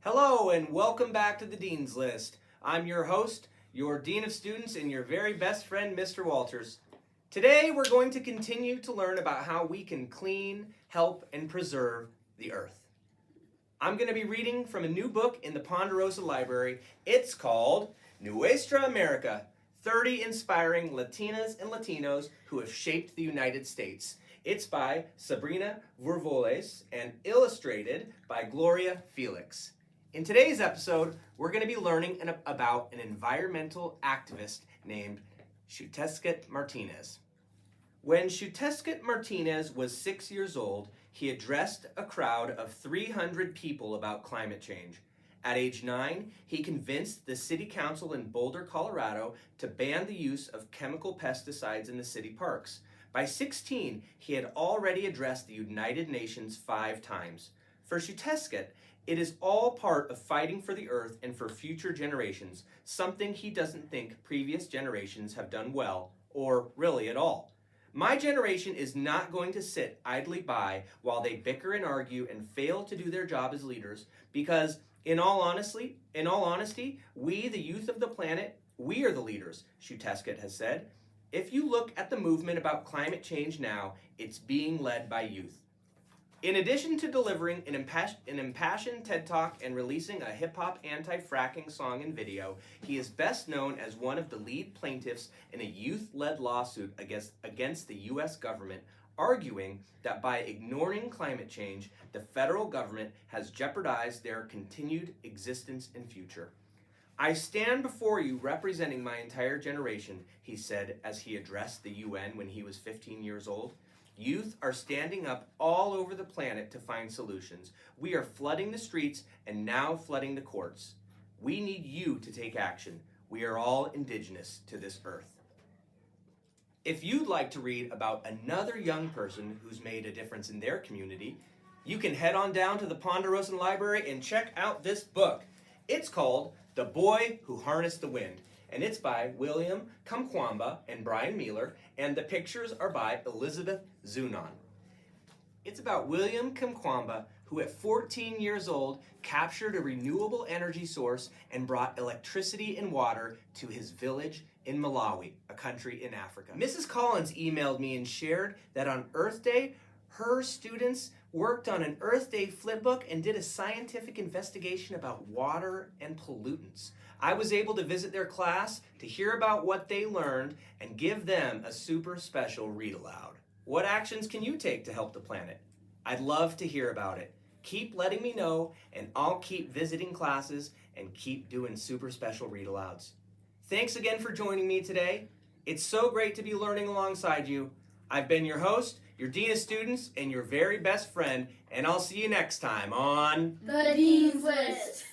Hello and welcome back to the Dean's List. I'm your host, your Dean of Students, and your very best friend, Mr. Walters. Today we're going to continue to learn about how we can clean, help, and preserve the earth. I'm going to be reading from a new book in the Ponderosa Library. It's called Nuestra América, 30 Inspiring Latinas and Latinos Who Have Shaped the United States. It's by Sabrina Vourvoulias and illustrated by Gloria, Félix. In today's episode, we're going to be learning about an environmental activist named Xiuhtezcatl Martinez. When Xiuhtezcatl Martinez was 6 years old, he addressed a crowd of 300 people about climate change. At age 9, he convinced the city council in Boulder, Colorado, to ban the use of chemical pesticides in the city parks. By 16, he had already addressed the United Nations 5 times. For Xiuhtezcatl, it is all part of fighting for the earth and for future generations, something he doesn't think previous generations have done well, or really at all. My generation is not going to sit idly by while they bicker and argue and fail to do their job as leaders, because in all honesty, we, the youth of the planet, we are the leaders, Xiuhtezcatl has said. If you look at the movement about climate change now, it's being led by youth. In addition to delivering an impassioned TED Talk and releasing a hip-hop anti-fracking song and video, he is best known as one of the lead plaintiffs in a youth-led lawsuit against the U.S. government, arguing that by ignoring climate change, the federal government has jeopardized their continued existence and future. I stand before you representing my entire generation, he said as he addressed the UN when he was 15 years old. Youth are standing up all over the planet to find solutions. We are flooding the streets and now flooding the courts. We need you to take action. We are all indigenous to this earth. If you'd like to read about another young person who's made a difference in their community, you can head on down to the Ponderosa Library and check out this book. It's called The Boy Who Harnessed the Wind, and it's by William Kamkwamba and Bryan, and the pictures are by Elizabeth Zunon. It's about William Kamkwamba, who at 14 years old captured a renewable energy source and brought electricity and water to his village in Malawi, a country in Africa. Mrs. Collins emailed me and shared that on Earth Day, her students worked on an Earth Day flipbook and did a scientific investigation about water and pollutants. I was able to visit their class to hear about what they learned and give them a super special read aloud. What actions can you take to help the planet? I'd love to hear about it. Keep letting me know, and I'll keep visiting classes and keep doing super special read alouds. Thanks again for joining me today. It's so great to be learning alongside you. I've been your host, your Dean of Students, and your very best friend, and I'll see you next time on The Dean's List.